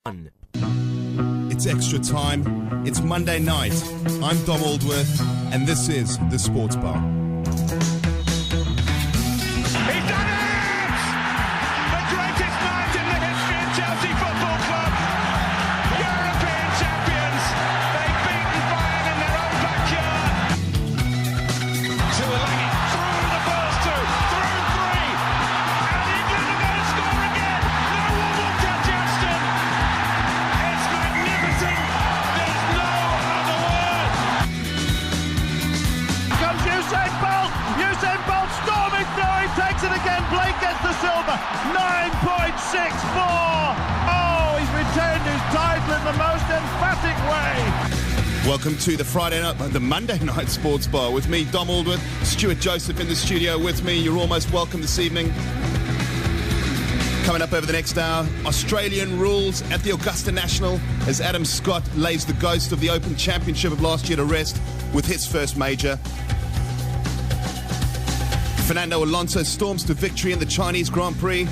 It's extra time. It's Monday night. I'm Dom Aldworth, and this is The Sports Bar. He's done it! The greatest night in the history of Chelsea Football Club. European champions. They've beaten Bayern in their own backyard. Tuolangi through the first two, through three. And England are going to score again. No one will catch Aston. It's magnificent. There's no other word. Comes Usain Bolt. Usain Bolt storming through. He takes it again. Blake gets the silver. 9.64. Oh, he's retained his title in the most emphatic way. Welcome to the Monday night Sports Bar with me, Dom Aldworth, Stuart Joseph in the studio with me. You're almost welcome this evening. Coming up over the next hour, Australian rules at the Augusta National as Adam Scott lays the ghost of the Open Championship of last year to rest with his first major. Fernando Alonso storms to victory in the Chinese Grand Prix.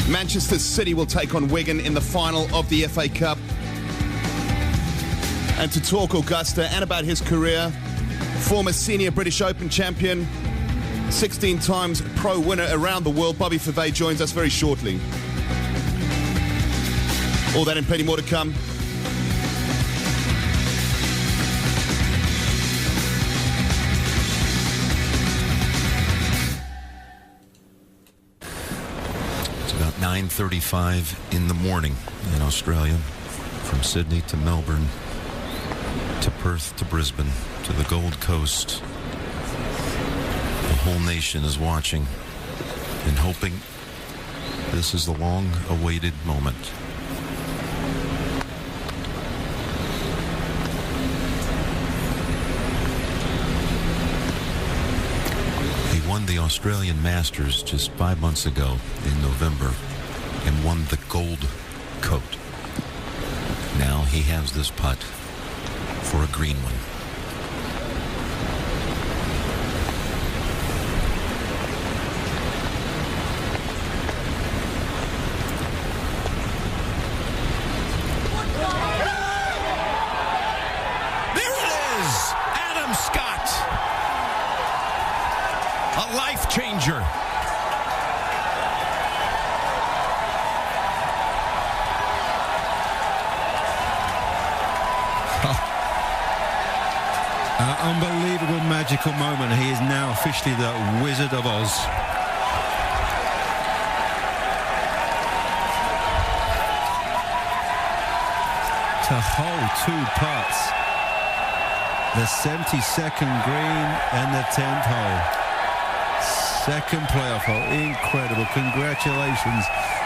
Manchester City will take on Wigan in the final of the FA Cup. And to talk Augusta and about his career, former senior British Open champion, 16 times pro winner around the world, Bobby Verwey joins us very shortly. All that and plenty more to come. It's about 9:35 in the morning in Australia, from Sydney to Melbourne to Perth to Brisbane to the Gold Coast. The whole nation is watching and hoping this is the long-awaited moment. He won the Australian Masters just 5 months ago in November and won the gold coat. Now he has this putt for a green one. There it is! Adam Scott! A life changer. Unbelievable magical moment. He is now officially the Wizard of Oz. To hold two putts, the 72nd green and the 10th hole. Second playoff hole. Incredible. Congratulations,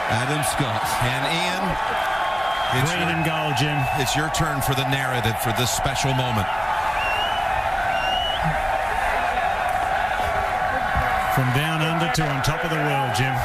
Adam Scott. And Ian, Green and gold, Jim. It's your turn for the narrative for this special moment. From down under to on top of the world, Jim.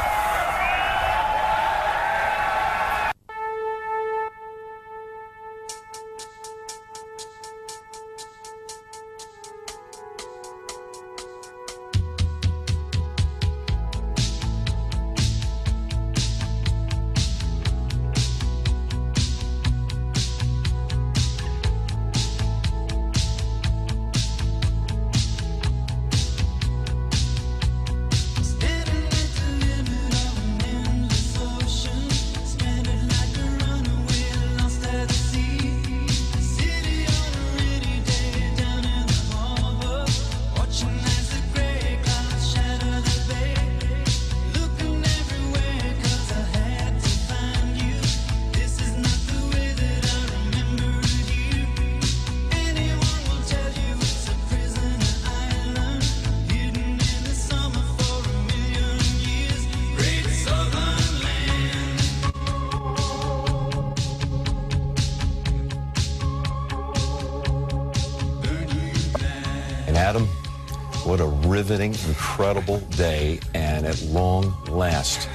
Adam, what a riveting, incredible day, and at long last,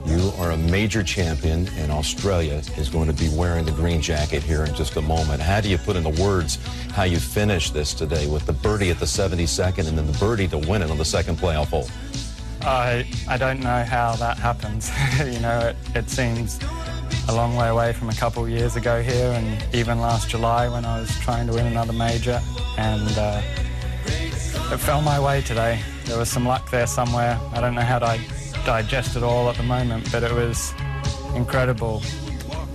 you are a major champion, and Australia is going to be wearing the green jacket here in just a moment. How do you put into words how you finish this today with the birdie at the 72nd and then the birdie to win it on the second playoff hole? I don't know how that happens. You know, it seems a long way away from a couple of years ago here, and even last July when I was trying to win another major, and it fell my way today. There was some luck there somewhere. I don't know how to digest it all at the moment, but it was incredible.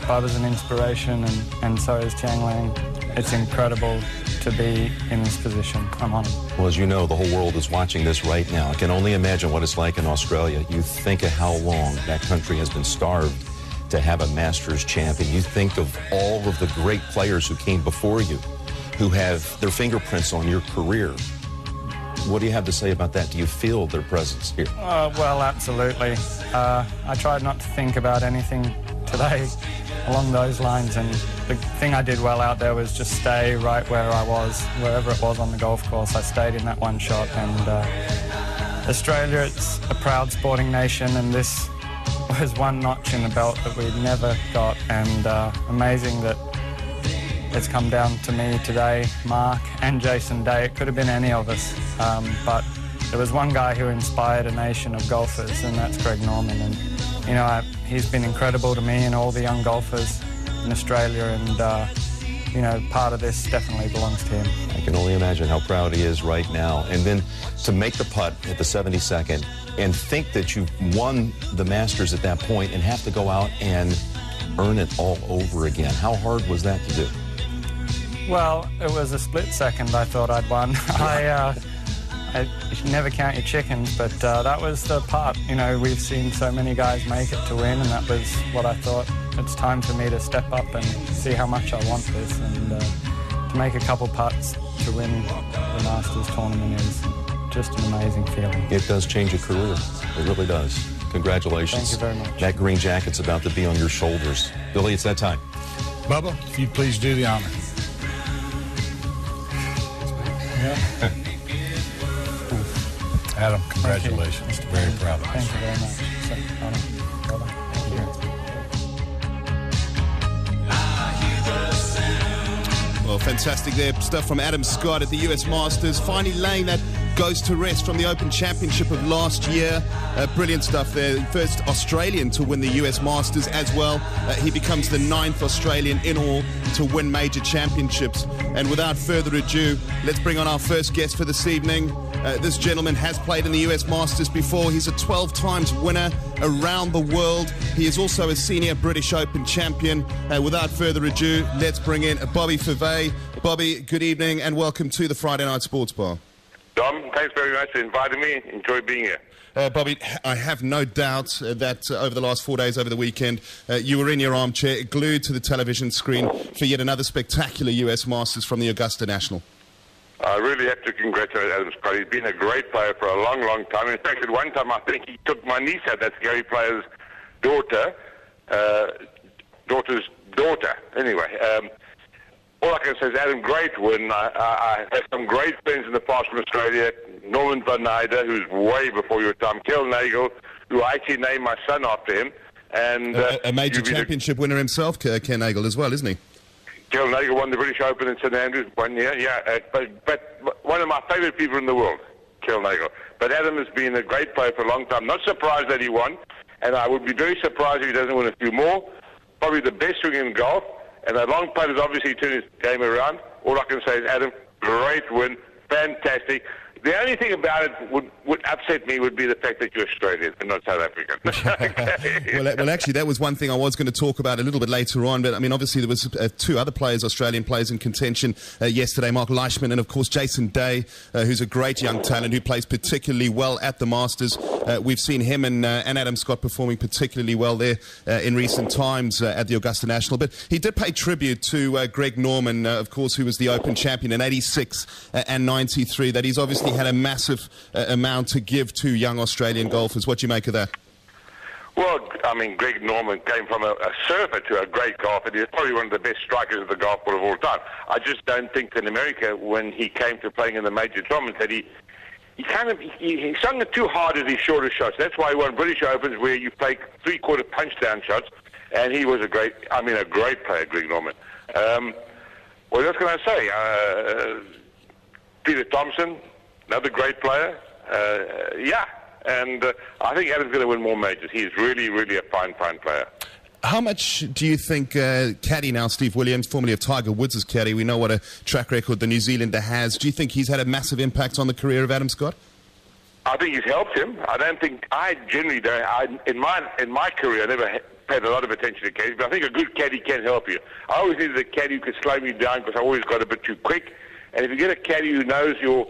Bubba's an inspiration, and so is Tiang Lang. It's incredible to be in this position. I'm honoured. Well, as you know, the whole world is watching this right now. I can only imagine what it's like in Australia. You think of how long that country has been starved to have a Masters champion. You think of all of the great players who came before you, who have their fingerprints on your career. What do you have to say about that? Do you feel their presence here? Well, absolutely. I tried not to think about anything today along those lines, and the thing I did well out there was just stay right where I was, wherever it was on the golf course. I stayed in that one shot, and Australia, it's a proud sporting nation, and this was one notch in the belt that we'd never got, and amazing that it's come down to me today, Mark and Jason Day. It could have been any of us, but there was one guy who inspired a nation of golfers, and that's Greg Norman. And you know, he's been incredible to me and all the young golfers in Australia, and you know, part of this definitely belongs to him. I can only imagine how proud he is right now. And then to make the putt at the 72nd and think that you've won the Masters at that point and have to go out and earn it all over again. How hard was that to do? Well, it was a split second I thought I'd won. You should never count your chickens, but that was the part. You know, we've seen so many guys make it to win, and that was what I thought. It's time for me to step up and see how much I want this, and to make a couple putts to win the Masters tournament is just an amazing feeling. It does change a career. It really does. Congratulations. Thank you very much. That green jacket's about to be on your shoulders. Billy, it's that time. Bubba, if you'd please do the honor. Yeah. Adam, congratulations. Very proud of you. Thank you very much. Well done. Thank you. Well, fantastic there. Stuff from Adam Scott at the US Masters. Finally laying that goes to rest from the Open Championship of last year. Brilliant stuff there. First Australian to win the US Masters as well. He becomes the 9th Australian in all to win major championships. And without further ado, let's bring on our first guest for this evening. This gentleman has played in the US Masters before. He's a 12 times winner around the world. He is also a senior British Open champion. Without further ado, let's bring in Bobby Verwey. Bobby, good evening and welcome to the Friday Night Sports Bar. Dom, thanks very much for inviting me. Enjoy being here. Bobby, I have no doubt that over the last 4 days, over the weekend, you were in your armchair, glued to the television screen for yet another spectacular US Masters from the Augusta National. I really have to congratulate Adam Scott. He's been a great player for a long, long time. In fact, at one time, I think he took my niece out. That's Gary Player's daughter's daughter. Anyway, all I can say is, Adam, great win. I had some great friends in the past from Australia. Norman van Eyde, who's way before your time. Kel Nagel, who I actually named my son after him. And a major championship winner himself, Ken Nagel, as well, isn't he? Kel Nagel won the British Open in St Andrews 1 year, but one of my favourite people in the world, Kel Nagel. But Adam has been a great player for a long time. Not surprised that he won, and I would be very surprised if he doesn't win a few more. Probably the best swing in golf, and that long putt has obviously turned his game around. All I can say is, Adam, great win, fantastic. The only thing about it would upset me would be the fact that you're Australian and not South African. Well, actually, that was one thing I was going to talk about a little bit later on. But, I mean, obviously, there was two other players, Australian players in contention yesterday, Mark Leishman and, of course, Jason Day, who's a great young talent who plays particularly well at the Masters. We've seen him and Adam Scott performing particularly well there in recent times at the Augusta National. But he did pay tribute to Greg Norman, of course, who was the Open champion in 86 and 93, that he's obviously had a massive amount to give to young Australian golfers. What do you make of that? Well, I mean, Greg Norman came from a surfer to a great golfer. He's probably one of the best strikers of the golf ball of all time. I just don't think that in America, when he came to playing in the major tournaments, that he sung it too hard at his shorter shots. That's why he won British Opens, where you play three-quarter punch-down shots, and he was a great player, Greg Norman. What else can I say? Peter Thompson, another great player. And I think Adam's going to win more majors. He's really, really a fine player. How much do you think caddy now, Steve Williams, formerly of Tiger Woods' caddy, we know what a track record the New Zealander has. Do you think he's had a massive impact on the career of Adam Scott? I think he's helped him. I generally don't. In my career, I never paid a lot of attention to caddies, but I think a good caddy can help you. I always needed a caddy who could slow me down because I always got a bit too quick. And if you get a caddy who knows your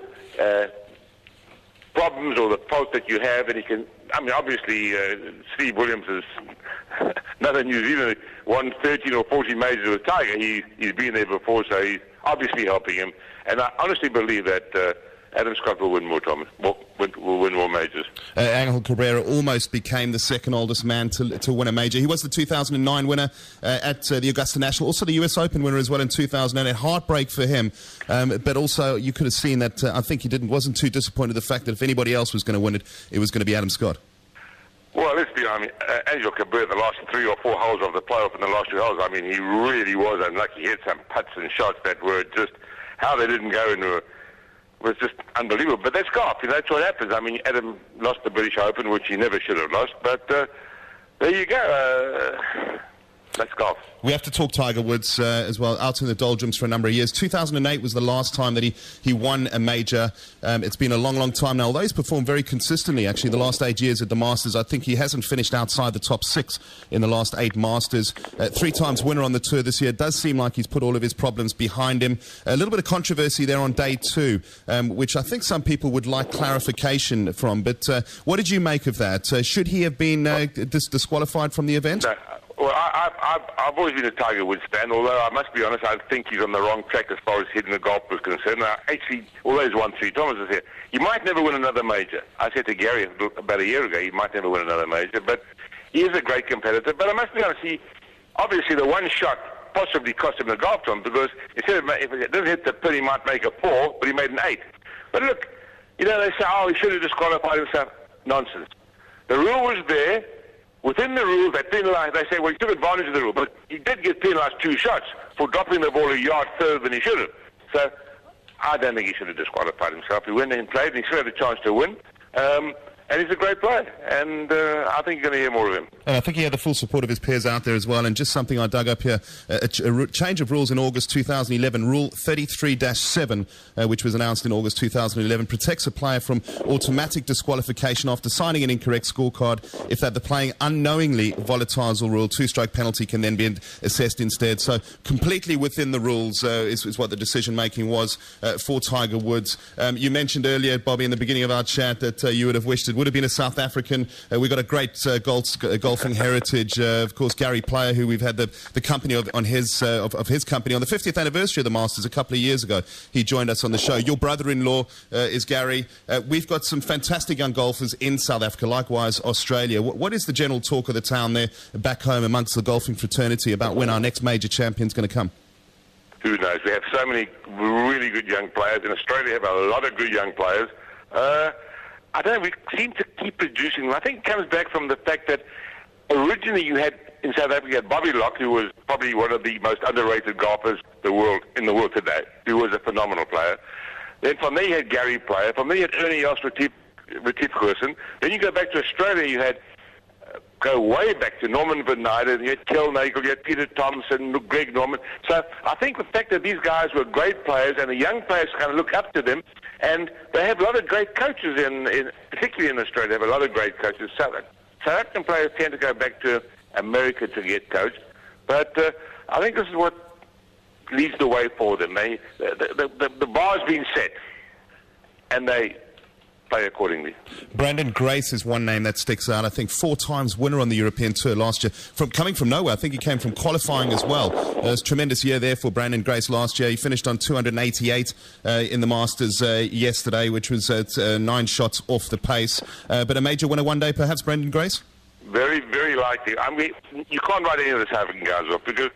problems or the faults that you have, and he can. I mean, obviously, Steve Williams is another New Zealander, won 13 or 14 majors with Tiger. He's been there before, so he's obviously helping him. And I honestly believe that Adam Scott will win more, Thomas. Will win more majors. Angel Cabrera almost became the second oldest man to win a major. He was the 2009 winner at the Augusta National, also the US Open winner as well in 2008. Heartbreak for him, but also you could have seen that I think he wasn't too disappointed the fact that if anybody else was going to win it, it was going to be Adam Scott. Well, let's be honest. Angel Cabrera, the last 3 or 4 holes of the playoff in the last 2 holes, I mean, he really was unlucky. He hit some putts and shots that were just, how they didn't go into was just unbelievable. But that's golf. That's what happens. I mean, Adam lost the British Open, which he never should have lost. But there you go. That's golf. We have to talk Tiger Woods as well, out in the doldrums for a number of years. 2008 was the last time that he won a major. It's been a long, long time now. Although he's performed very consistently, actually, the last 8 years at the Masters. I think he hasn't finished outside the top 6 in the last 8 Masters. 3 times winner on the tour this year. It does seem like he's put all of his problems behind him. A little bit of controversy there on day 2, which I think some people would like clarification from. But what did you make of that? Should he have been disqualified from the event? No. Well, I've always been a Tiger Woods fan, although I must be honest, I think he's on the wrong track as far as hitting the golf was concerned. Now, actually, although he's won 3 Thomas is here, he might never win another major. I said to Gary about a year ago, he might never win another major, but he is a great competitor. But I must be honest, obviously the one shot possibly cost him the golf time, because instead of, if it didn't hit the pin, he might make a 4, but he made an 8. But look, they say, he should have disqualified himself. Nonsense. The rule was there. Within the rule, they penalised. They say, well, he took advantage of the rule, but he did get penalised 2 shots for dropping the ball a yard further than he should have. So I don't think he should have disqualified himself. He went and played, and he still had a chance to win. And he's a great player, and I think you're going to hear more of him. And I think he had the full support of his peers out there as well. And just something I dug up here, a change of rules in August 2011, Rule 33-7, which was announced in August 2011, protects a player from automatic disqualification after signing an incorrect scorecard. If that the playing unknowingly volatiles a rule, 2-stroke penalty can then be assessed instead. So completely within the rules is what the decision-making was for Tiger Woods. You mentioned earlier, Bobby, in the beginning of our chat that you would have wished it would have been a South African. We've got a great golfing heritage. Of course, Gary Player, who we've had the company of his company on the 50th anniversary of the Masters a couple of years ago. He joined us on the show. Your brother-in-law is Gary. We've got some fantastic young golfers in South Africa, likewise Australia. What is the general talk of the town there back home amongst the golfing fraternity about when our next major champion's going to come? Who knows? We have so many really good young players. In Australia, we have a lot of good young players. I don't know, we seem to keep producing them. I think it comes back from the fact that originally you had, in South Africa, you had Bobby Locke, who was probably one of the most underrated golfers in the world today, who was a phenomenal player. Then from there you had Gary Player. From there you had Ernie Els Retief. Then you go back to Australia, you had go way back to Norman Van Nyden, you had Kel Nagel, you had Peter Thompson, Greg Norman. So I think the fact that these guys were great players and the young players kind of look up to them, and they have a lot of great coaches, particularly in Australia, they have a lot of great coaches. South African players tend to go back to America to get coached, but I think this is what leads the way for them. The bar's been set, and they play accordingly. Brandon Grace is one name that sticks out. I think 4 times winner on the European Tour last year. Coming from nowhere, I think he came from qualifying as well. It was a tremendous year there for Brandon Grace last year. He finished on 288 in the Masters yesterday, which was 9 shots off the pace. But a major winner one day, perhaps, Brandon Grace? Very, very likely. I mean, you can't write any of the South African guys off because,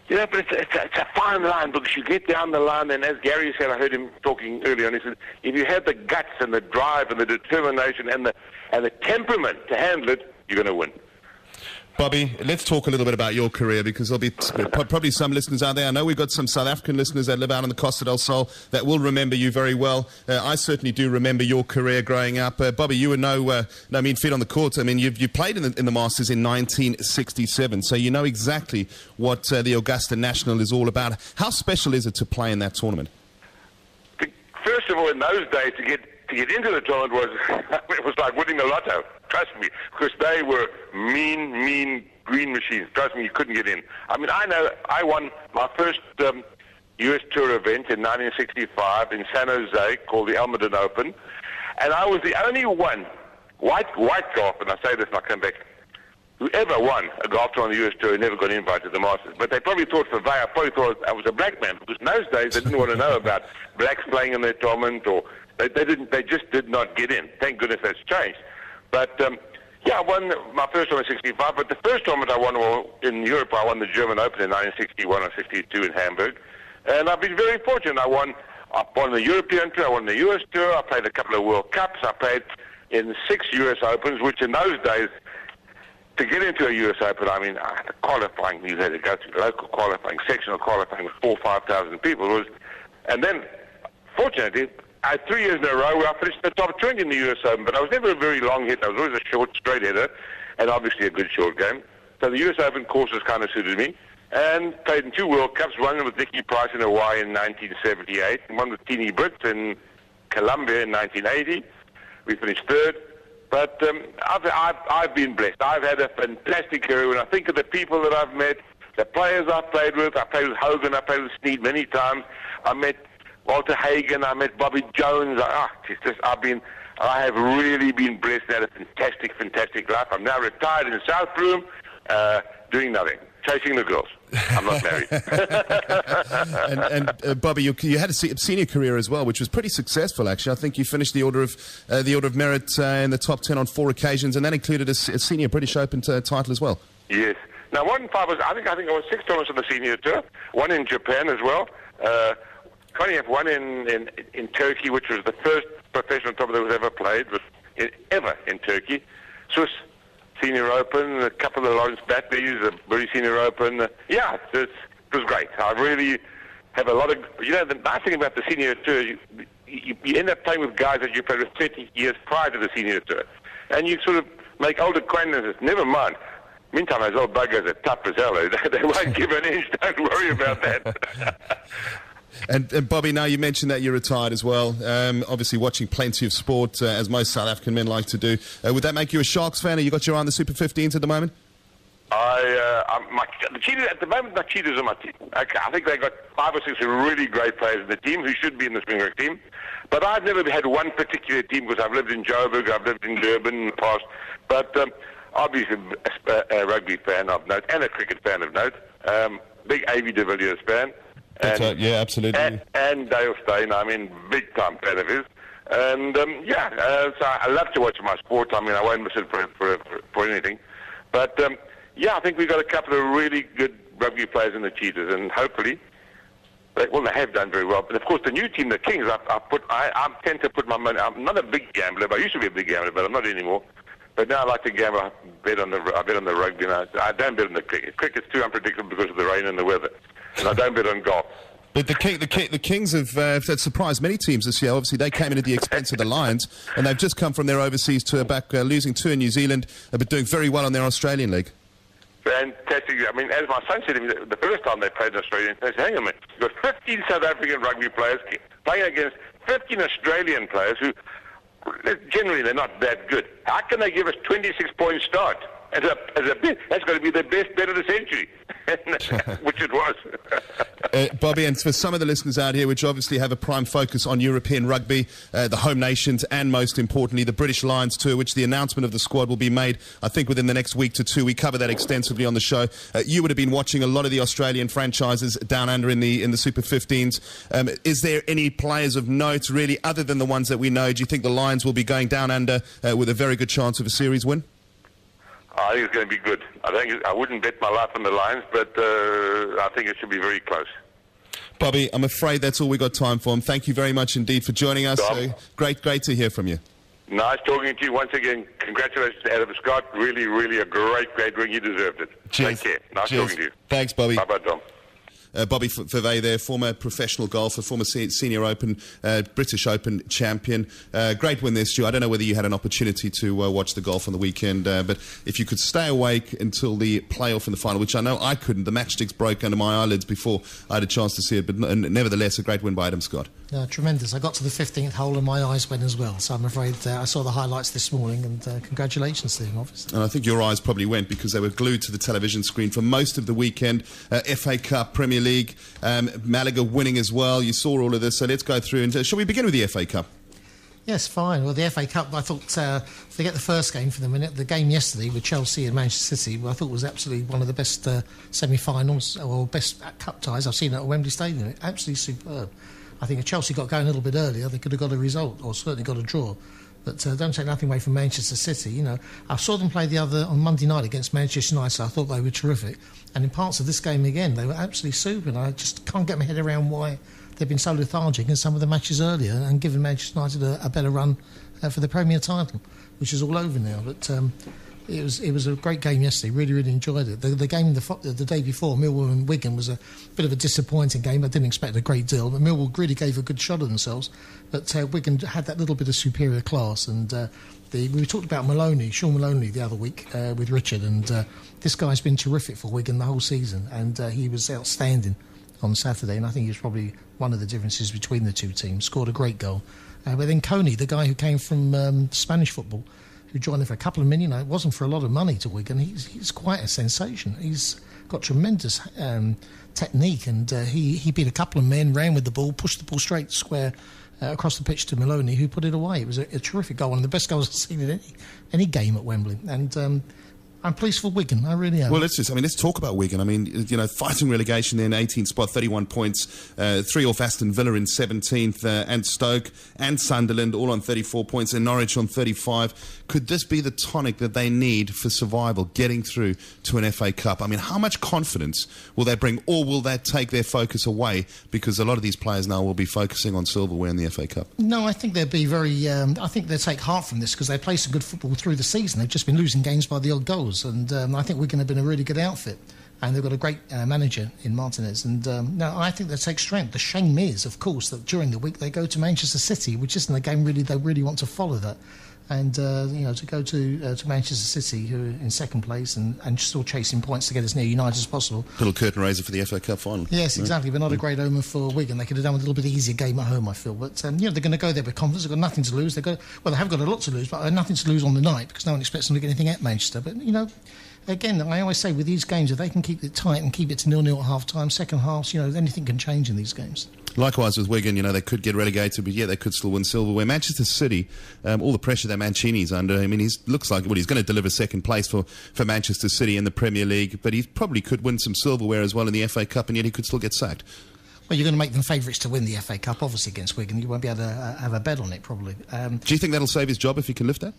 but it's a fine line, because you get down the line, and as Gary said, I heard him talking earlier on, he said, if you have the guts and the drive and the determination and the temperament to handle it, you're going to win. Bobby, let's talk a little bit about your career, because there'll be probably some listeners out there. I know we've got some South African listeners that live out on the Costa del Sol that will remember you very well. I certainly do remember your career growing up. Bobby, you were no mean feat on the court. I mean, you played in the Masters in 1967, so you know exactly what the Augusta National is all about. How special is it to play in that tournament? First of all, in those days, to get into the tournament it was like winning the lotto. Trust me, because they were mean green machines. Trust me, you couldn't get in. I mean, I know I won my first U.S. Tour event in 1965 in San Jose called the Almaden Open, and I was the only one, white golf, and I say this and I'll come back, who ever won a golf tour on the U.S. Tour and never got invited to the Masters. But they probably thought Verwey, I probably thought I was a black man, because in those days they didn't want to know about blacks playing in their tournament, or they just did not get in. Thank goodness that's changed. But I won my first tournament in 65, but the first tournament I won in Europe, I won the German Open in 1961 or 62 in Hamburg. And I've been very fortunate. I won the European Tour, I won the U.S. Tour, I played a couple of World Cups, I played in 6 U.S. Opens, which in those days, to get into a U.S. Open, I mean, the qualifying, you had to go through local qualifying, sectional qualifying with 4,000 or 5,000 people. And then, fortunately, I had 3 years in a row where I finished in the top 20 in the U.S. Open, but I was never a very long hitter. I was always a short, straight hitter, and obviously a good short game. So the U.S. Open courses kind of suited me, and played in 2 World Cups, one with Nicky Price in Hawaii in 1978, and one with Teeny Britt in Colombia in 1980. We finished 3rd. But I've been blessed. I've had a fantastic career. When I think of the people that I've met, the players I've played with, I played with Hogan, I played with Snead many times. I met Walter Hagen, I met Bobby Jones. I have really been blessed and had a fantastic life. I'm now retired in South Bloom, doing nothing, chasing the girls. I'm not married. and Bobby, you had a senior career as well, which was pretty successful, actually. I think you finished the Order of Merit in the top 10 on 4 occasions, and that included a senior British Open title as well. Yes. Now, I think I won 6 tournaments on the senior tour, one in Japan as well. Connie have one in Turkey, which was the first professional tournament that was ever played, ever in Turkey. Swiss Senior Open, a couple of Lawrence Batleys, a Bury Senior Open. It was great. I really have a lot of... the nice thing about the Senior Tour, you end up playing with guys that you played with 30 years prior to the Senior Tour. And you sort of make old acquaintances. Never mind. Meantime, those old buggers are tough as hell. They won't give an inch. Don't worry about that. And Bobby, now you mentioned that you're retired as well. Obviously watching plenty of sport, as most South African men like to do. Would that make you a Sharks fan? Have you got your eye on the Super 15s at the moment? The Cheetahs, at the moment, my Cheetahs are my team. Okay, I think they've got 5 or 6 really great players in the team who should be in the Springbok team. But I've never had one particular team, because I've lived in Joburg, I've lived in Durban in the past. But obviously a rugby fan of note and a cricket fan of note. Big A.V. de Villiers fan. Yeah, absolutely. And Dale Steyn, big time fan of his. And so I love to watch my sport. I won't miss it for anything. But I think we've got a couple of really good rugby players in the Cheetahs, and hopefully, they have done very well. But of course, the new team, the Kings, I tend to put my money. I'm not a big gambler, but I used to be a big gambler, but I'm not anymore. But now I like to gamble. I bet on the rugby. And I don't bet on the cricket. Cricket's too unpredictable because of the rain and the weather. And I don't bet on golf. But the Kings have surprised many teams this year. Obviously, they came in at the expense of the Lions, and they've just come from their overseas tour back, losing 2 in New Zealand, but doing very well on their Australian league. Fantastic. As my son said to me, the first time they played in Australia, they said, hang on a minute, you've got 15 South African rugby players playing against 15 Australian players who, generally, they're not that good. How can they give us 26-point start? That's going to be the best bet of the century, which it was. Bobby, and for some of the listeners out here, which obviously have a prime focus on European rugby, the home nations, and most importantly, the British Lions Tour, which the announcement of the squad will be made, I think, within the next week to 2. We cover that extensively on the show. You would have been watching a lot of the Australian franchises down under in the Super 15s. Is there any players of note, really, other than the ones that we know? Do you think the Lions will be going down under with a very good chance of a series win? I think it's going to be good. I wouldn't bet my life on the Lions, but I think it should be very close. Bobby, I'm afraid that's all we got time for. Thank you very much indeed for joining us. Great to hear from you. Nice talking to you once again. Congratulations to Adam Scott. Really, really a great ring. You deserved it. Cheers. Take care. Nice Cheers. talking to you. Thanks, Bobby. Bye-bye, Dom. Bobby Verwey there, former professional golfer, former Senior Open, British Open champion. Great win there, Stu. I don't know whether you had an opportunity to watch the golf on the weekend, but if you could stay awake until the playoff and the final, which I know I couldn't. The matchsticks broke under my eyelids before I had a chance to see it, but nevertheless, a great win by Adam Scott. Tremendous. I got to the 15th hole and my eyes went as well, so I'm afraid I saw the highlights this morning, and congratulations to him, obviously. And I think your eyes probably went because they were glued to the television screen for most of the weekend. FA Cup, Premier League, Malaga winning as well. You saw all of this, so let's go through. And shall we begin with the FA Cup? Yes, fine. Well, the FA Cup, I thought, forget the first game for the minute. The game yesterday with Chelsea and Manchester City, I thought was absolutely one of the best semi-finals or best cup ties I've seen at Wembley Stadium. Absolutely superb. I think if Chelsea got going a little bit earlier, they could have got a result, or certainly got a draw. But don't take nothing away from Manchester City. You know, I saw them play on Monday night against Manchester United, so I thought they were terrific. And in parts of this game again, they were absolutely super. And I just can't get my head around why they've been so lethargic in some of the matches earlier and given Manchester United a better run for the Premier title, which is all over now. But it was a great game yesterday. Really, really enjoyed it. The game the day before, Millwall and Wigan, was a bit of a disappointing game. I didn't expect a great deal, but Millwall really gave a good shot of themselves. But Wigan had that little bit of superior class. And we talked about Sean Maloney, the other week with Richard, and this guy's been terrific for Wigan the whole season, and he was outstanding on Saturday, and I think he was probably one of the differences between the two teams. Scored a great goal. But then Coney, the guy who came from Spanish football, who joined them for a couple of million, it wasn't for a lot of money to Wigan. He's quite a sensation. He's got tremendous technique, and he beat a couple of men, ran with the ball, pushed the ball straight square across the pitch to Maloney, who put it away. It was a terrific goal, one of the best goals I've seen in any game at Wembley. And I'm pleased for Wigan, I really am. Well, let's talk about Wigan. I mean, you know, fighting relegation in 18th spot, 31 points, 3 off Aston Villa in 17th, and Stoke and Sunderland all on 34 points, and Norwich on 35. Could this be the tonic that they need for survival, getting through to an FA Cup? I mean, how much confidence will they bring, or will that take their focus away? Because a lot of these players now will be focusing on silverware in the FA Cup. No, I think they'll be very... I think they'll take heart from this, because they play some good football through the season. They've just been losing games by the odd goals. And I think Wigan have been a really good outfit, and they've got a great manager in Martinez. And no, I think they take strength. The shame is, of course, that during the week they go to Manchester City, which isn't a game really they really want to follow that. And you know, to go to Manchester City, who are in second place and still chasing points to get as near United as possible. Little curtain raiser for the FA Cup final. Yes, exactly, but not a great omen for Wigan. They could have done with a little bit easier game at home, I feel. But you know, they're going to go there with confidence. They've got nothing to lose. They have got a lot to lose, but nothing to lose on the night, because no one expects them to get anything at Manchester. But you know, again, I always say with these games, if they can keep it tight and keep it to 0-0 at half-time, second half, you know, anything can change in these games. Likewise with Wigan, you know, they could get relegated, but yeah, they could still win silverware. Manchester City, all the pressure that Mancini's under, I mean, he's going to deliver second place for Manchester City in the Premier League, but he probably could win some silverware as well in the FA Cup, and yet he could still get sacked. Well, you're going to make them favourites to win the FA Cup, obviously, against Wigan. You won't be able to have a bet on it, probably. Do you think that'll save his job if he can lift that?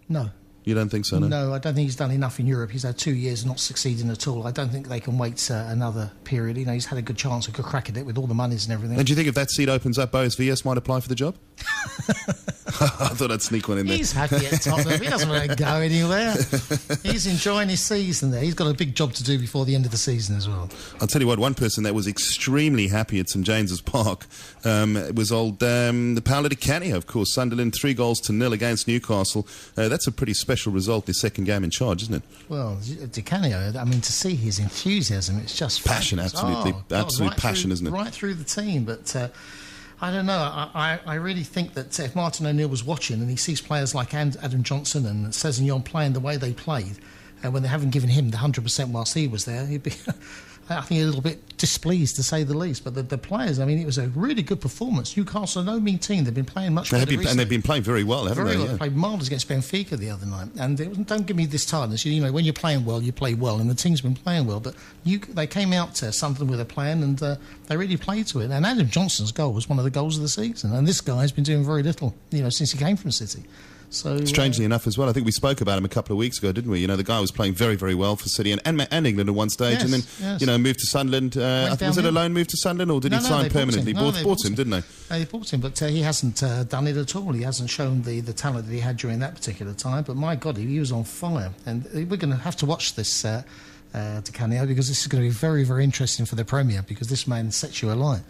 No. You don't think so, no? No, I don't think he's done enough in Europe. He's had 2 years not succeeding at all. I don't think they can wait another period. You know, he's had a good chance, a good crack at it with all the monies and everything. And do you think if that seat opens up, Boris Vias might apply for the job? I thought I'd sneak one in there. He's happy at Tottenham. He doesn't want to go anywhere. He's enjoying his season there. He's got a big job to do before the end of the season as well. I'll tell you what, one person that was extremely happy at St James's Park was old Paolo Di Canio, of course. Sunderland 3-0 against Newcastle. That's a pretty special result, the second game in charge, isn't it? Well, Di Canio, I mean, to see his enthusiasm, it's just passion, absolutely, absolute passion, isn't it? Right through the team, but I don't know. I really think that if Martin O'Neill was watching and he sees players like Adam Johnson and Sessegnon playing the way they played, when they haven't given him the 100% whilst he was there, he'd be, I think, a little bit displeased, to say the least. But the players, I mean, it was a really good performance. Newcastle are no mean team. They've been playing much better recently. And they've been playing very well, haven't they? Well. They played marvellous against Benfica the other night. And don't give me this tiredness. You know, when you're playing well, you play well, and the team's been playing well. But they came out to something with a plan, and they really played to it. And Adam Johnson's goal was one of the goals of the season. And this guy's been doing very little, you know, since he came from City. So strangely enough as well, I think we spoke about him a couple of weeks ago, didn't we? You know, the guy was playing very, very well for City and England at one stage, Yes, and then, yes. you know, moved to Sunderland. Was it a downhill. loan move to Sunderland, or did he sign they permanently? Bought him, didn't they? They bought him, but he hasn't done it at all. He hasn't shown the talent that he had during that particular time. But my God, he was on fire. And we're going to have to watch this, Di Canio, because this is going to be very, very interesting for the Premier, because this man sets you alight.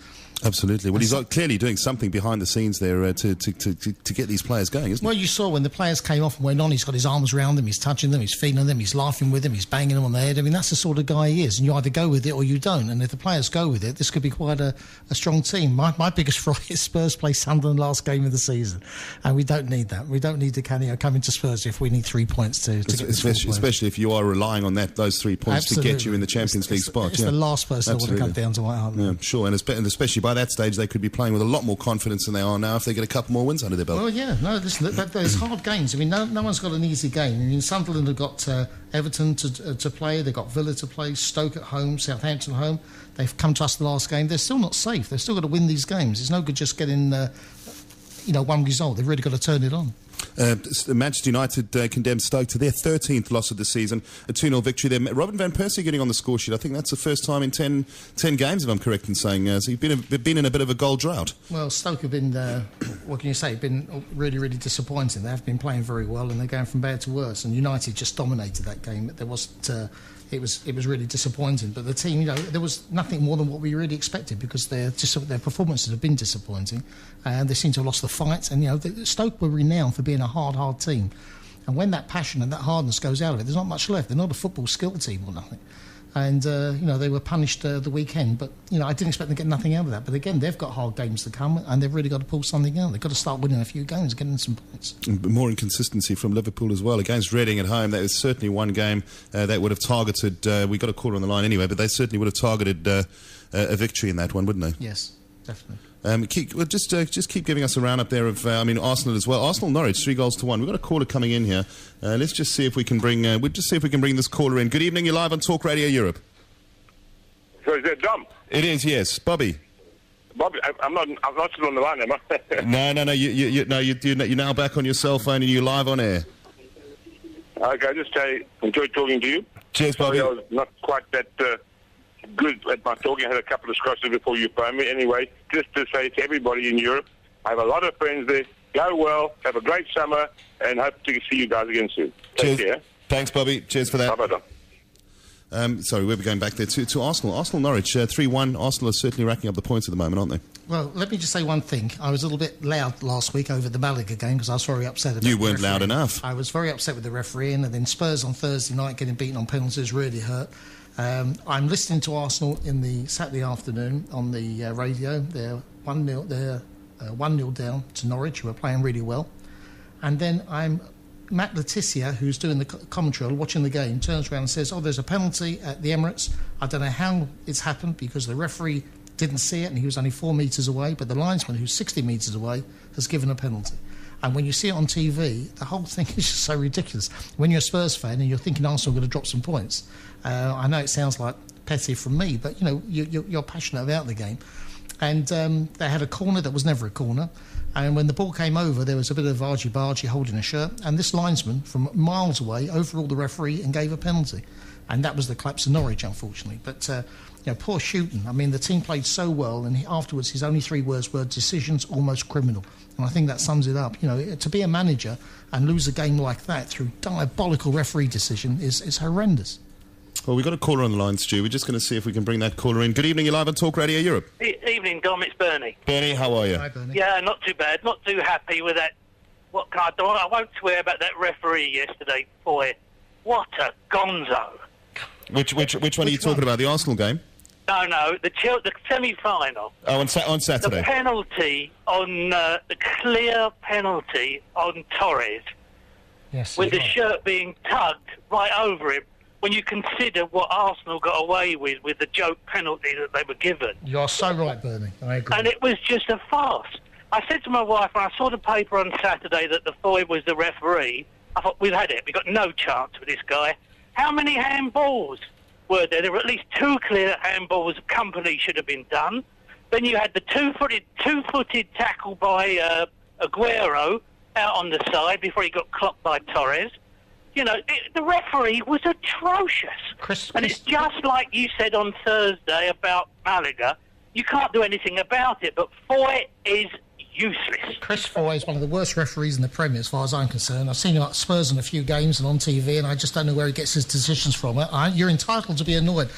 Absolutely. Well, he's clearly doing something behind the scenes there to get these players going, isn't he? Well, you saw when the players came off and went on, he's got his arms around them, he's touching them, he's feeling them, he's laughing with them, he's banging them on the head. I mean, that's the sort of guy he is, and you either go with it or you don't. And if the players go with it, this could be quite a strong team. My biggest worry is Spurs play Sunderland last game of the season, and we don't need that. We don't need Di Canio coming to Spurs if we need 3 points to get this especially if you are relying on those 3 points to get you in the Champions League spot. It's the last person that would have come down to White Hart. Yeah, sure, and especially by that stage, they could be playing with a lot more confidence than they are now if they get a couple more wins under their belt. Well, yeah, no, listen, there's hard games. I mean, no one's got an easy game. I mean, Sunderland have got Everton to play, they've got Villa to play, Stoke at home, Southampton at home. They've come to us the last game. They're still not safe. They've still got to win these games. It's no good just getting, one result. They've really got to turn it on. Manchester United condemned Stoke to their 13th loss of the season, a 2-0 victory there. Robin van Persie getting on the score sheet. I think that's the first time in 10 games, if I'm correct in saying. So you've been in a bit of a goal drought. Well, Stoke have been, what can you say, been really, really disappointing. They have been playing very well and they're going from bad to worse. And United just dominated that game. There wasn't... It was really disappointing, but the team, there was nothing more than what we really expected, because their performances have been disappointing, and they seem to have lost the fight. And Stoke were renowned for being a hard team, and when that passion and that hardness goes out of it, there's not much left. They're not a football skill team or nothing. And they were punished the weekend, but I didn't expect them to get nothing out of that. But again, they've got hard games to come, and they've really got to pull something out. They've got to start winning a few games, getting some points. More inconsistency from Liverpool as well against Reading at home. That was certainly one game that would have targeted. We got a caller on the line anyway, but they certainly would have targeted a victory in that one, wouldn't they? Yes, definitely. Just keep giving us a roundup there of Arsenal as well. Arsenal Norwich 3-1. We've got a caller coming in here. Let's just see if we can bring. We'll just see if we can bring this caller in. Good evening. You're live on Talk Radio Europe. So is that Dom? It is, yes, Bobby. Bobby, I'm not still on the line, am I? No. You're now back on your cell phone and you're live on air. Okay, I just say enjoyed talking to you. Cheers, Bobby. Sorry, I was not quite that good at my talking. I had a couple of scratches before you phoned me. Anyway, just to say to everybody in Europe, I have a lot of friends there. Go well, have a great summer, and hope to see you guys again soon. Cheers. Take care. Thanks, Bobby. Cheers for that. Bye-bye, Dom. Sorry, we're going back there to Arsenal. Arsenal-Norwich 3-1. Arsenal are certainly racking up the points at the moment, aren't they? Well, let me just say one thing. I was a little bit loud last week over the Malaga game because I was very upset about You weren't loud enough. I was very upset with the refereeing, and then Spurs on Thursday night getting beaten on penalties really hurt. I'm listening to Arsenal in the Saturday afternoon on the radio. They're 1-0 down to Norwich, who are playing really well. And then Matt Letizia, who's doing the commentary, watching the game, turns around and says, there's a penalty at the Emirates. I don't know how it's happened because the referee didn't see it and he was only 4 metres away, but the linesman, who's 60 metres away, has given a penalty. And when you see it on TV, the whole thing is just so ridiculous. When you're a Spurs fan and you're thinking Arsenal are going to drop some points, I know it sounds like petty from me, but you're passionate about the game. And they had a corner that was never a corner. And when the ball came over, there was a bit of argy-bargy holding a shirt. And this linesman, from miles away, overruled the referee and gave a penalty. And that was the collapse of Norwich, unfortunately. But, poor shooting. I mean, the team played so well, and afterwards his only 3 words were, decisions almost criminal. And I think that sums it up. To be a manager and lose a game like that through diabolical referee decision is horrendous. Well, we've got a caller on the line, Stu. We're just going to see if we can bring that caller in. Good evening, you're live on Talk Radio Europe. Evening, Dom, it's Bernie. Bernie, how are you? Hi, Bernie. Yeah, not too bad. Not too happy with that. What can I do? I won't swear about that referee yesterday. Boy, what a gonzo. Which one are you talking about? The Arsenal game? No, the semi-final. Oh, on Saturday. The penalty on the clear penalty on Torres. Yes. With the shirt being tugged right over him. When you consider what Arsenal got away with the joke penalty that they were given. You're so right, Bernie. I agree. And it was just a farce. I said to my wife, when I saw the paper on Saturday that the Foy was the referee, I thought, we've had it. We've got no chance with this guy. How many handballs were there? There were at least 2 clear handballs. Company should have been done. Then you had the two-footed tackle by Aguero, out on the side before he got clocked by Torres. You know, the referee was atrocious. And it's just like you said on Thursday about Malaga. You can't do anything about it, but Foy is useless. Chris Foy is one of the worst referees in the Premier, as far as I'm concerned. I've seen him at Spurs in a few games and on TV, and I just don't know where he gets his decisions from. You're entitled to be annoyed.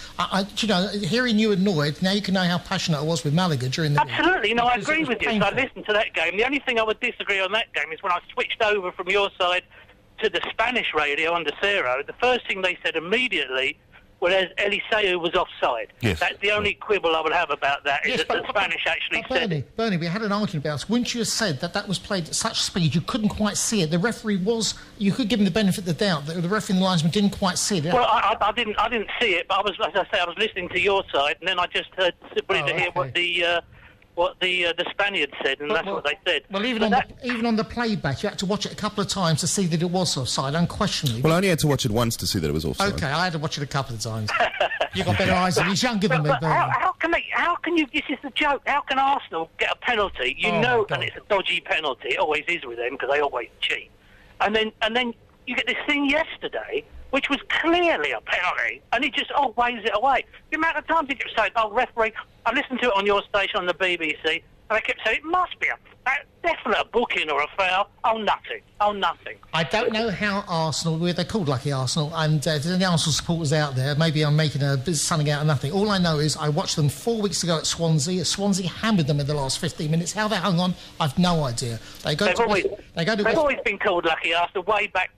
You know, hearing you annoyed, now you can know how passionate I was with Malaga during the... Absolutely, no, I agree with you. So I listened to that game. The only thing I would disagree on that game is when I switched over from your side to the Spanish radio under Cero, the first thing they said immediately was Eliseu was offside. Yes. That's the only quibble I would have about that, is that the Spanish actually said it. Bernie, we had an argument about it. Wouldn't you have said that was played at such speed you couldn't quite see it? The referee was... You could give him the benefit of the doubt that the referee and the linesman didn't quite see it. Well, I didn't see it, but as I say, I was listening to your side, and then I just heard to hear what the Spaniards said, and that's what they said. Well, even on the playback, you had to watch it a couple of times to see that it was offside, unquestionably. Well, I only had to watch it once to see that it was offside. OK, I had to watch it a couple of times. You've got better eyes than he's younger than me, Bernie. How can you... This is the joke. How can Arsenal get a penalty? You know, and it's a dodgy penalty. It always is with them, because they always cheat. And then you get this thing yesterday, which was clearly a penalty, and he just waves it away. The amount of times he kept saying, referee... I listened to it on your station on the BBC, and I kept saying, it must be a definite booking or a foul. Oh, nothing. I don't know how Arsenal... They're called Lucky Arsenal, and if there's any Arsenal supporters out there, maybe I'm making something out of nothing. All I know is I watched them 4 weeks ago at Swansea. Swansea hammered them in the last 15 minutes. How they hung on, I've no idea. They've always been called Lucky Arsenal way back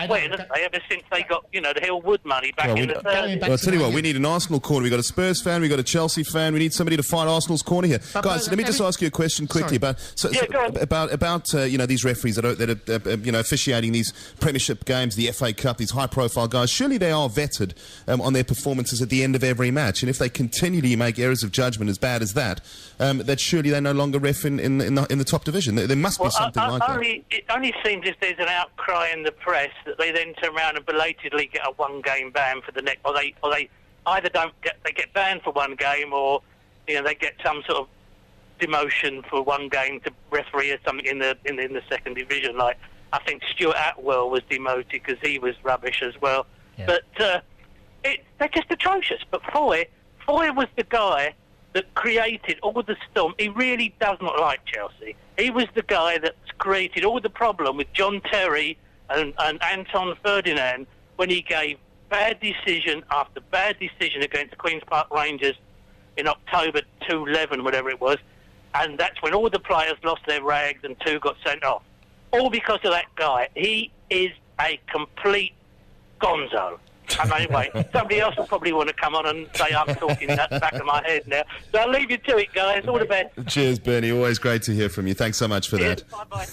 when, haven't they? Ever since they got, the Hill Wood money back in the 30s. Well, I'll tell you what, we need an Arsenal corner. We've got a Spurs fan, we've got a Chelsea fan, we need somebody to fight Arsenal's corner here. Guys, let me just ask you a question quickly about these referees that are officiating these Premiership games, the FA Cup, these high-profile guys. Surely they are vetted on their performances at the end of every match, and if they continually make errors of judgment as bad as that, that surely they're no longer ref in the top division. There must be something like that. It only seems if there's an outcry in the press that they then turn around and belatedly get a one-game ban for the next, or they either get banned for one game, or they get some sort of demotion for one game to referee or something in the second division. Like I think Stuart Atwell was demoted because he was rubbish as well. Yeah. But they're just atrocious. But Foy was the guy that created all the storm. He really does not like Chelsea. He was the guy that created all the problem with John Terry and Anton Ferdinand when he gave bad decision after bad decision against Queen's Park Rangers in October 2011, whatever it was, and that's when all the players lost their rags and 2 got sent off. All because of that guy. He is a complete gonzo. And anyway, somebody else will probably want to come on and say I'm talking at the back of my head now. So I'll leave you to it, guys. All the best. Cheers, Bernie. Always great to hear from you. Thanks so much for that. Bye-bye.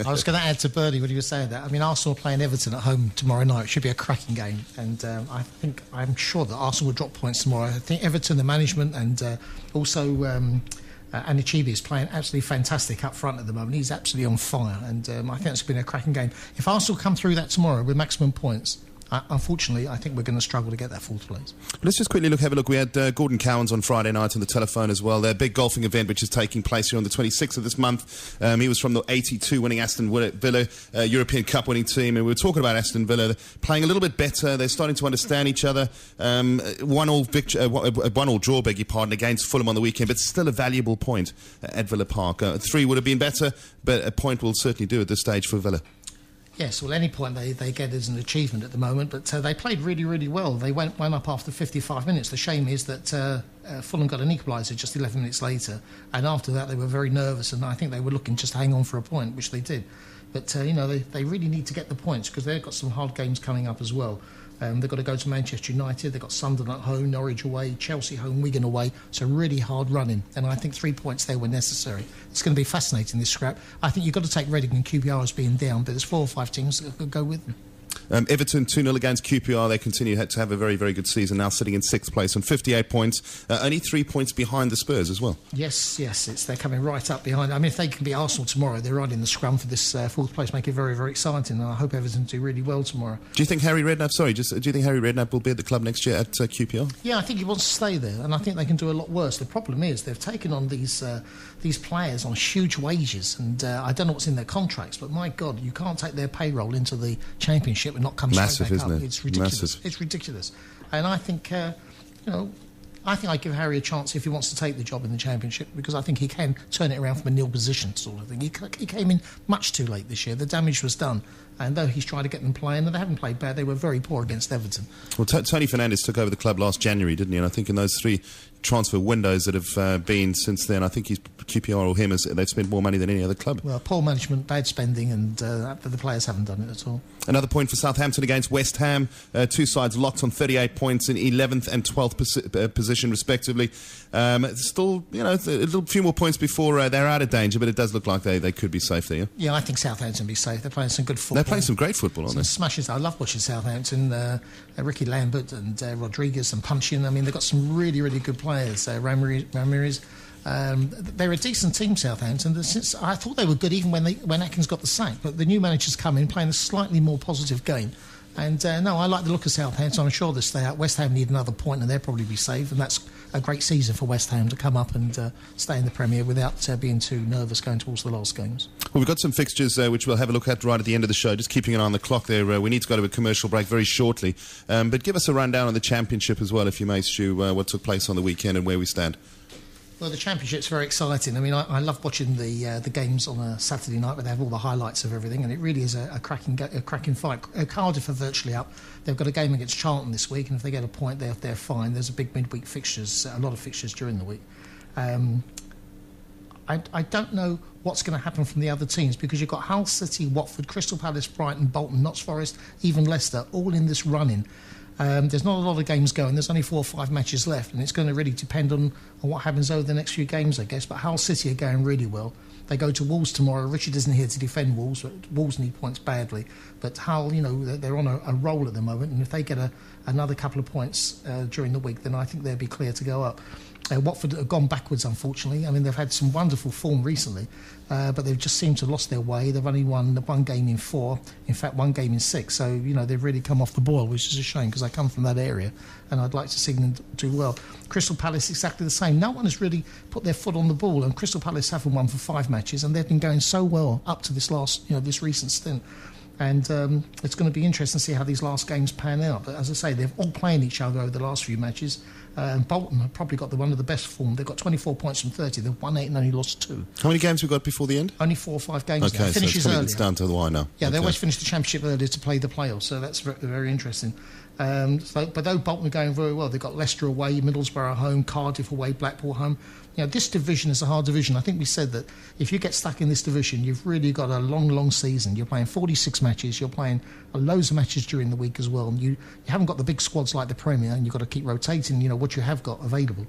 I was going to add to Bernie when he was saying that. I mean, Arsenal playing Everton at home tomorrow night. It should be a cracking game. And I'm sure that Arsenal will drop points tomorrow. I think Everton, the management, and also... Anichibi is playing absolutely fantastic up front at the moment. He's absolutely on fire, and I think it's been a cracking game. If Arsenal come through that tomorrow with maximum points, unfortunately, I think we're going to struggle to get that fourth place. Let's just quickly have a look. We had Gordon Cowans on Friday night on the telephone as well. Their big golfing event, which is taking place here on the 26th of this month. He was from the 82 winning Aston Villa European Cup winning team, and we were talking about Aston Villa. They're playing a little bit better. They're starting to understand each other. 1-1 draw, beg your pardon, against Fulham on the weekend, but still a valuable point at Villa Park. 3 would have been better, but a point will certainly do at this stage for Villa. Yes, well, any point they get is an achievement at the moment, but they played really, really well. They went up after 55 minutes. The shame is that Fulham got an equaliser just 11 minutes later, and after that they were very nervous, and I think they were looking just to hang on for a point, which they did. But, they really need to get the points, because they've got some hard games coming up as well. They've got to go to Manchester United, they've got Sunderland at home, Norwich away, Chelsea home, Wigan away, so really hard running, and I think 3 points there were necessary. It's going to be fascinating, this scrap. I think you've got to take Reading and QPR as being down, but there's 4 or 5 teams that could go with them. Everton 2-0 against QPR. They continue to have a very, very good season, now sitting in 6th place on 58 points, only 3 points behind the Spurs as well. Yes, they're coming right up behind. I mean, if they can beat Arsenal tomorrow, they're right in the scrum for this 4th place, make it very, very exciting, and I hope Everton do really well tomorrow. Do you think Harry Redknapp will be at the club next year at QPR? Yeah, I think he wants to stay there, and I think they can do a lot worse. The problem is they've taken on these players on huge wages, and I don't know what's in their contracts, but my God, you can't take their payroll into the Championship and not come straight back up. It's ridiculous. Massive. It's ridiculous. And I think, I think I'd give Harry a chance if he wants to take the job in the Championship, because I think he can turn it around from a nil position sort of thing. He came in much too late this year. The damage was done. And though he's tried to get them playing, and they haven't played bad, they were very poor against Everton. Well, Tony Fernandes took over the club last January, didn't he? And I think in those 3 transfer windows that have been since then, I think QPR or him, they've spent more money than any other club. Well, poor management, bad spending, and the players haven't done it at all. Another point for Southampton against West Ham. 2 sides locked on 38 points in 11th and 12th position, respectively. Still, a little few more points before they're out of danger, but it does look like they could be safe there. Yeah, I think Southampton will be safe. They're playing some good football. They're playing some great football, aren't they? Smashes. I love watching Southampton. Ricky Lambert and Rodriguez and Punchin. I mean, they've got some really, really good players. Ramirez. They're a decent team, Southampton. Since I thought they were good even when Atkins got the sack, but the new manager's come in playing a slightly more positive game. And no, I like the look of Southampton. I'm sure they'll stay out. West Ham need another point, and they'll probably be safe. And that's a great season for West Ham to come up and stay in the Premier without being too nervous going towards the last games. Well, we've got some fixtures which we'll have a look at right at the end of the show. Just keeping an eye on the clock there. We need to go to a commercial break very shortly. But give us a rundown on the Championship as well, if you may, Stu, what took place on the weekend and where we stand. Well, the Championship's very exciting. I mean, I love watching the games on a Saturday night where they have all the highlights of everything, and it really is a cracking fight. Cardiff are virtually up. They've got a game against Charlton this week, and if they get a point, they're fine. There's a big midweek fixtures, a lot of fixtures during the week. I don't know what's going to happen from the other teams, because you've got Hull City, Watford, Crystal Palace, Brighton, Bolton, Notts Forest, even Leicester, all in this run-in. There's not a lot of games going. There's only 4 or 5 matches left, and it's going to really depend on what happens over the next few games, I guess. But Hull City are going really well. They go to Wolves tomorrow. Richard isn't here to defend Wolves, but Wolves need points badly. But Hull, they're on a roll at the moment, and if they get another couple of points during the week, then I think they'll be clear to go up. Watford have gone backwards, unfortunately. I mean, they've had some wonderful form recently, but they've just seemed to have lost their way. They've only won 1 game in 4, in fact 1 game in 6. So, they've really come off the boil, which is a shame, because I come from that area and I'd like to see them do well. Crystal Palace, exactly the same. No one has really put their foot on the ball, and Crystal Palace haven't won for 5 matches, and they've been going so well up to this this recent stint. And it's going to be interesting to see how these last games pan out. But as I say, they've all playing each other over the last few matches. And Bolton have probably got one of the best form. They've got 24 points from 30. They've won 8 and only lost 2. How many games have we got before the end? Only 4 or 5 games. Okay, now. Finishes so earlier. It's down to the wire now. Yeah, okay. They always finish the Championship earlier to play the playoffs, so that's very interesting. But though Bolton are going very well, they've got Leicester away, Middlesbrough home, Cardiff away, Blackpool home. This division is a hard division. I think we said that if you get stuck in this division, you've really got a long, long season. You're playing 46 matches. You're playing loads of matches during the week as well. And you haven't got the big squads like the Premier, and you've got to keep rotating, what you have got available.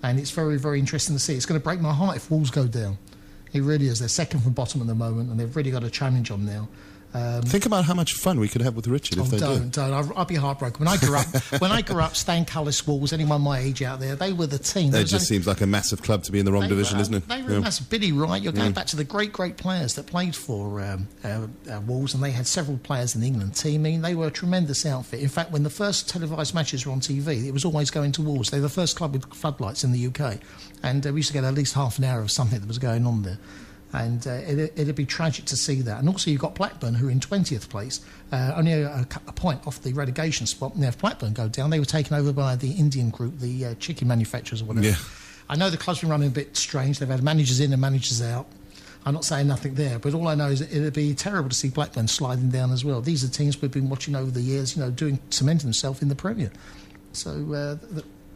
And it's very, very interesting to see. It's going to break my heart if Wolves go down. It really is. They're second from bottom at the moment, and they've really got a challenge on now. Think about how much fun we could have with Richard if they don't. I'd be heartbroken. When I grew up, Stan Cullis, Wolves, anyone my age out there, they were the team. It just seems like a massive club to be in the wrong division, isn't it? They were massive. Billy Wright, you're going back to the great players that played for Wolves, and they had several players in the England team. I mean, they were a tremendous outfit. In fact, when the first televised matches were on TV, it was always going to Wolves. They were the first club with floodlights in the UK, and we used to get at least half an hour of something that was going on there. And it'd be tragic to see that. And also you've got Blackburn, who are in 20th place, only a point off the relegation spot. Now, if Blackburn go down, they were taken over by the Indian group, the chicken manufacturers or whatever. Yeah. I know the club's been running a bit strange. They've had managers in and managers out. I'm not saying nothing there, but all I know is that it'd be terrible to see Blackburn sliding down as well. These are teams we've been watching over the years, cementing themselves in the Premier. So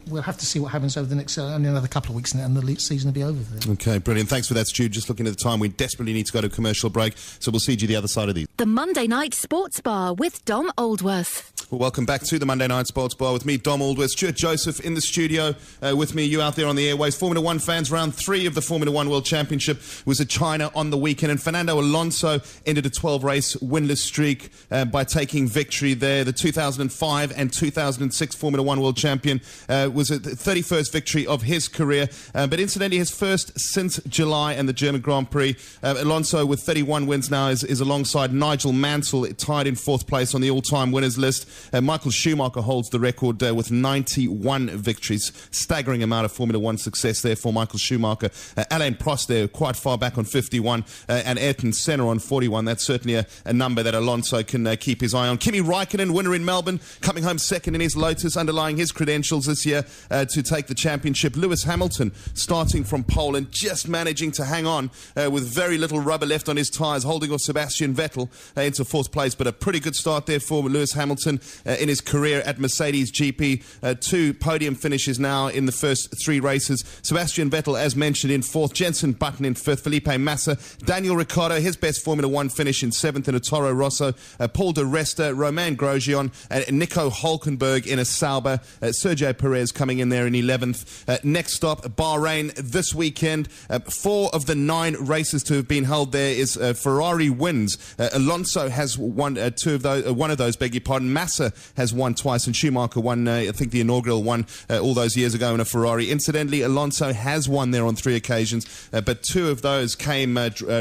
we'll have to see what happens over the next only another couple of weeks, and the season will be over there. Okay, brilliant. Thanks for that, Stu. Just looking at the time, we desperately need to go to a commercial break, so we'll see you the other side of these. The Monday Night Sports Bar with Dom Aldworth. Well, welcome back to the Monday Night Sports Bar with me, Dom Aldworth, Stuart Joseph in the studio with me, you out there on the airways. Formula One fans, round 3 of the Formula One World Championship was at China on the weekend, and Fernando Alonso ended a 12-race winless streak by taking victory there. The 2005 and 2006 Formula One World Champion was the 31st victory of his career, but incidentally his first since July and the German Grand Prix. Alonso with 31 wins now is alongside Nigel Mansell, tied in 4th place on the all-time winners list. Michael Schumacher holds the record with 91 victories. Staggering amount of Formula One success there for Michael Schumacher. Alain Prost there quite far back on 51 and Ayrton Senna on 41. That's certainly a number that Alonso can keep his eye on. Kimi Raikkonen, winner in Melbourne, coming home second in his Lotus, underlying his credentials this year to take the championship. Lewis Hamilton starting from pole and just managing to hang on with very little rubber left on his tyres, holding off Sebastian Vettel into 4th place. But a pretty good start there for Lewis Hamilton in his career at Mercedes GP. 2 podium finishes now in the first 3 races. Sebastian Vettel, as mentioned, in 4th. Jenson Button in 5th. Felipe Massa. Daniel Ricciardo, his best Formula One finish in 7th in a Toro Rosso. Paul Di Resta, Romain Grosjean, Nico Hülkenberg in a Sauber. Sergio Perez coming in there in 11th. Next stop, Bahrain this weekend. 4 of the 9 races to have been held there is Ferrari wins. Alonso has won 2 of those, one of those, beg your pardon. Massa has won twice, and Schumacher won, I think, the inaugural one all those years ago in a Ferrari. Incidentally, Alonso has won there on 3 occasions, but 2 of those came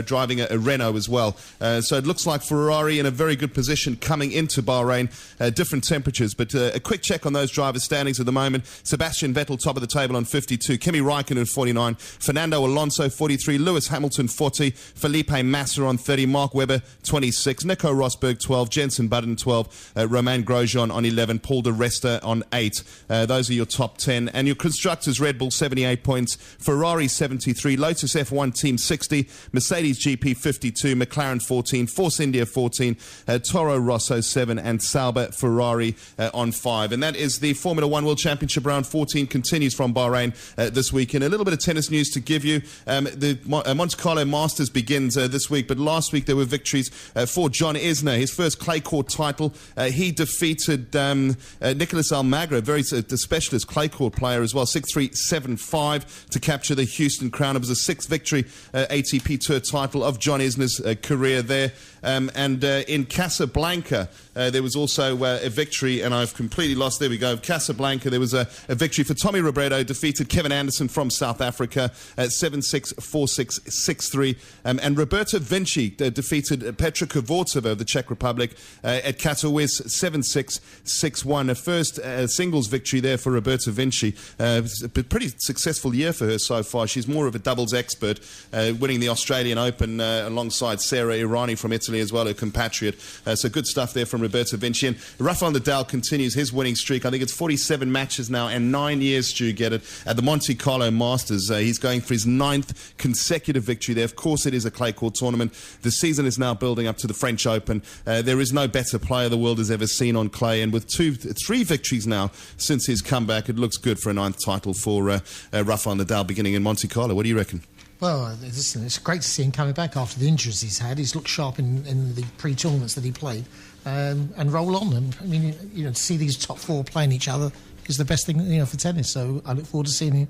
driving a Renault as well. So it looks like Ferrari in a very good position coming into Bahrain. Different temperatures, but a quick check on those drivers' standings at the moment. Sebastian Vettel top of the table on 52, Kimi Raikkonen 49, Fernando Alonso 43, Lewis Hamilton 40, Felipe Massa on 30, Mark Webber 26, Nico Rosberg 12, Jenson Button 12, Romain Grosjean on 11, Paul Di Resta on 8. Those are your top 10. And your constructors, Red Bull 78 points, Ferrari 73, Lotus F1 Team 60, Mercedes GP 52, McLaren 14, Force India 14, Toro Rosso 7, and Sauber Ferrari on 5. And that is the Formula One World Championship round 14 continues from Bahrain this weekend. A little bit of tennis news to give you. The Monte Carlo Masters begins this week, but last week there were victories for John Isner, his first clay court title. He defeated Nicolas Almagro, very specialist clay court player as well, 6-3, 7-5 to capture the Houston crown. It was a 6th victory ATP Tour title of John Isner's career there. And in Casablanca, there was also a victory, and I've completely lost. There we go. Casablanca, there was a victory for Tommy Robredo, defeated Kevin Anderson from South Africa at 7-6, 4-6, 6-3. And Roberta Vinci defeated Petra Kvotova of the Czech Republic at Katowice 7-6, 6-1. A first singles victory there for Roberta Vinci. It's a pretty successful year for her so far. She's more of a doubles expert, winning the Australian Open alongside Sarah Irani from Italy as well, her compatriot. So good stuff there from Roberta Vinci. And Rafael Nadal continues his winning streak. I think it's 47 matches now and 9 years, Stu, get it, at the Monte Carlo Masters. He's going for his 9th consecutive victory there. Of course, it is a clay court tournament. The season is now building up to the French Open. There is no better player the world has ever seen on clay, and with 3 victories now since his comeback, it looks good for a 9th title for Rafael Nadal beginning in Monte Carlo. What do you reckon? Well, listen, it's great to see him coming back after the injuries he's had. He's looked sharp in the pre-tournaments that he played, and roll on. And I mean, to see these top 4 playing each other is the best thing, for tennis. So I look forward to seeing him,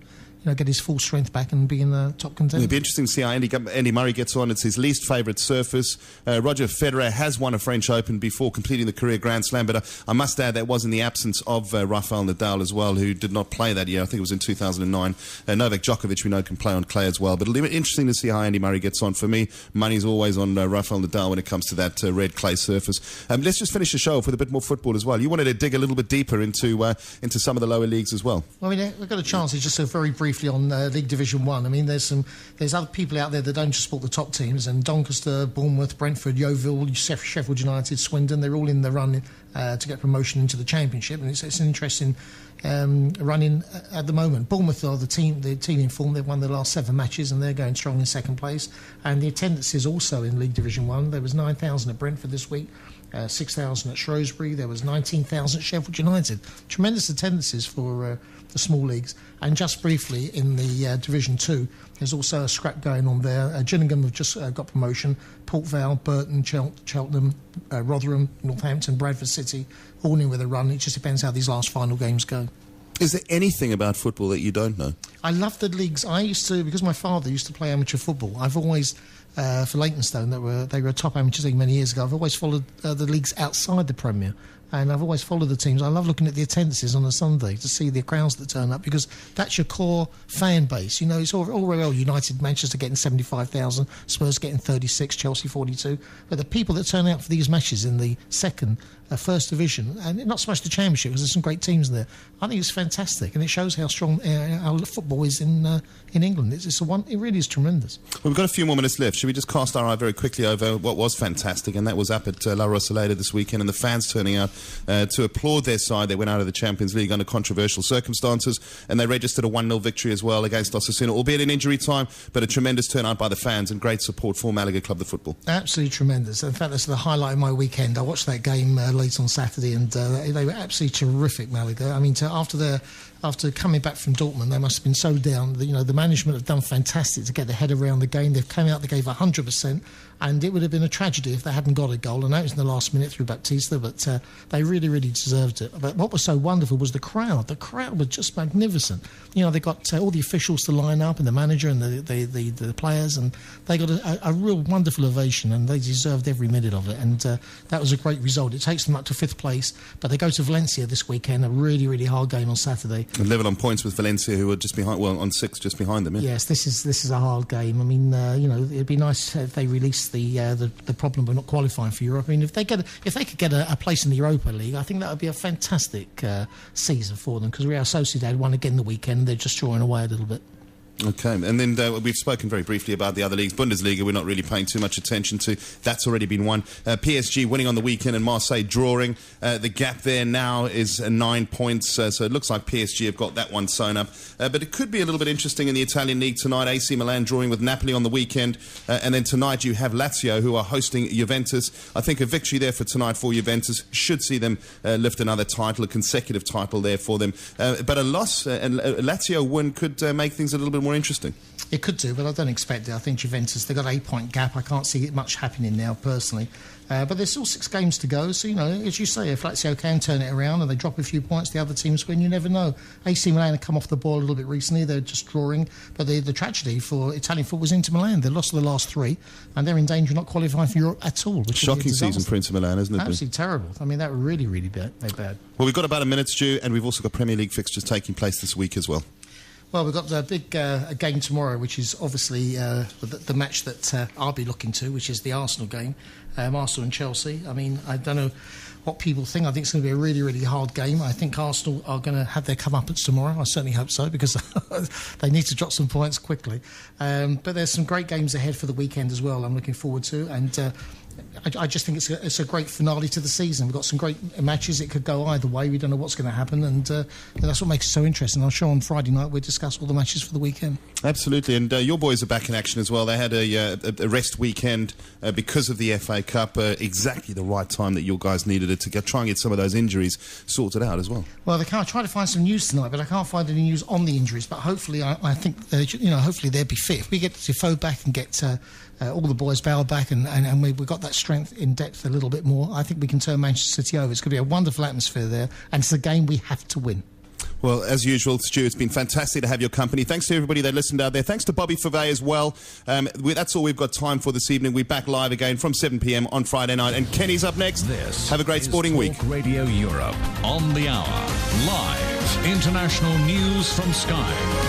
get his full strength back and be in the top contender. It'll be interesting to see how Andy Murray gets on. It's his least favourite surface. Roger Federer has won a French Open before completing the career Grand Slam, but I must add that was in the absence of Rafael Nadal as well, who did not play that year. I think it was in 2009. Novak Djokovic, we know, can play on clay as well. But it'll be interesting to see how Andy Murray gets on. For me, money's always on Rafael Nadal when it comes to that red clay surface. Let's just finish the show off with a bit more football as well. You wanted to dig a little bit deeper into some of the lower leagues as well. Well, I mean, we've got a chance to just very briefly on League Division 1. I mean, there's other people out there that don't just support the top teams, and Doncaster, Bournemouth, Brentford, Yeovil, Sheffield United, Swindon, they're all in the run to get promotion into the Championship, and it's an interesting running at the moment. Bournemouth are the team in form. They've won their last 7 matches and they're going strong in 2nd place, and the attendance is also in League Division 1. There was 9,000 at Brentford this week, 6,000 at Shrewsbury. There was 19,000 at Sheffield United. Tremendous attendances for the small leagues. And just briefly, in the Division 2, there's also a scrap going on there. Gillingham have just got promotion. Port Vale, Burton, Cheltenham, Rotherham, Northampton, Bradford City, all in with a run. It just depends how these last final games go. Is there anything about football that you don't know? I love the leagues. I used to, because my father used to play amateur football, I've always, for Leytonstone, they were a top amateur league many years ago, I've always followed the leagues outside the Premier. And I've always followed the teams. I love looking at the attendances on a Sunday to see the crowds that turn up, because that's your core fan base. You know, it's all very well United, Manchester getting 75,000, Spurs getting 36, Chelsea 42. But the people that turn out for these matches in the first division, and not so much the Championship, because there's some great teams there, I think it's fantastic. And it shows how strong our football is in England. It really is tremendous. Well, we've got a few more minutes left. Should we just cast our eye very quickly over what was fantastic, and that was up at La Rosaleda this weekend, and the fans turning out to applaud their side. They went out of the Champions League under controversial circumstances, and they registered a 1-0 victory as well against Osasuna, albeit in injury time, but a tremendous turnout by the fans and great support for Malaga Club de Football. Absolutely tremendous. In fact, that's the highlight of my weekend. I watched that game late on Saturday, and they were absolutely terrific, Malaga. I mean, after coming back from Dortmund, they must have been so down. The management have done fantastic to get their head around the game. They've come out, they gave 100%, and it would have been a tragedy if they hadn't got a goal. I know it was in the last minute through Baptista, but they really, really deserved it. But what was so wonderful was the crowd. The crowd was just magnificent. They got all the officials to line up, and the manager and the players, and they got a real wonderful ovation, and they deserved every minute of it. And that was a great result. It takes them up to 5th place, but they go to Valencia this weekend, a really, really hard game on Saturday. And level on points with Valencia, who are just behind, on 6, just behind them. Yeah? Yes, this is a hard game. I mean, it'd be nice if they released the problem of not qualifying for Europe. I mean, if they could get a place in the Europa League, I think that would be a fantastic season for them, because Real Sociedad won again the weekend, and they're just drawing away a little bit. Okay, and then we've spoken very briefly about the other leagues. Bundesliga, we're not really paying too much attention to. That's already been won. PSG winning on the weekend and Marseille drawing. The gap there now is 9 points, so it looks like PSG have got that one sewn up. But it could be a little bit interesting in the Italian league tonight. AC Milan drawing with Napoli on the weekend. And then tonight you have Lazio, who are hosting Juventus. I think a victory there for tonight for Juventus should see them lift another title, a consecutive title there for them. But a loss, and a Lazio win could make things a little bit more interesting. It could do, but I don't expect it. I think Juventus, they've got an 8-point gap. I can't see much happening now, personally. But there's still 6 games to go, so, as you say, if Lazio can turn it around and they drop a few points, the other teams win, you never know. AC Milan have come off the ball a little bit recently. They're just drawing. But the tragedy for Italian football was Inter Milan. They lost the last 3, and they're in danger of not qualifying for Europe at all. Shocking season for Inter Milan, isn't it? Absolutely terrible. I mean, that was really, really bad. Well, we've got about a minute, Stu, and we've also got Premier League fixtures taking place this week as well. Well, we've got a big game tomorrow, which is obviously the match that I'll be looking to, which is the Arsenal game, Arsenal and Chelsea. I mean, I don't know what people think. I think it's going to be a really, really hard game. I think Arsenal are going to have their comeuppance tomorrow. I certainly hope so, because they need to drop some points quickly. But there's some great games ahead for the weekend as well I'm looking forward to. And I just think it's a great finale to the season. We've got some great matches. It could go either way. We don't know what's going to happen, and that's what makes it so interesting. I'm sure on Friday night we'll discuss all the matches for the weekend. Absolutely, and your boys are back in action as well. They had a rest weekend because of the FA Cup, exactly the right time that your guys needed it to try and get some of those injuries sorted out as well. Well, they can't try to find some news tonight, but I can't find any news on the injuries. But hopefully, I think hopefully they'll be fit. If we get Defoe back and get all the boys bailed back, and we've got that strength in depth a little bit more, I think we can turn Manchester City over. It's going to be a wonderful atmosphere there, and it's a game we have to win. Well, as usual, Stu, it's been fantastic to have your company. Thanks to everybody that listened out there. Thanks to Bobby Verwey as well. That's all we've got time for this evening. We're back live again from 7 p.m. on Friday night. And Kenny's up next. Have a great sporting week. Radio Europe, on the hour. Live international news from Sky.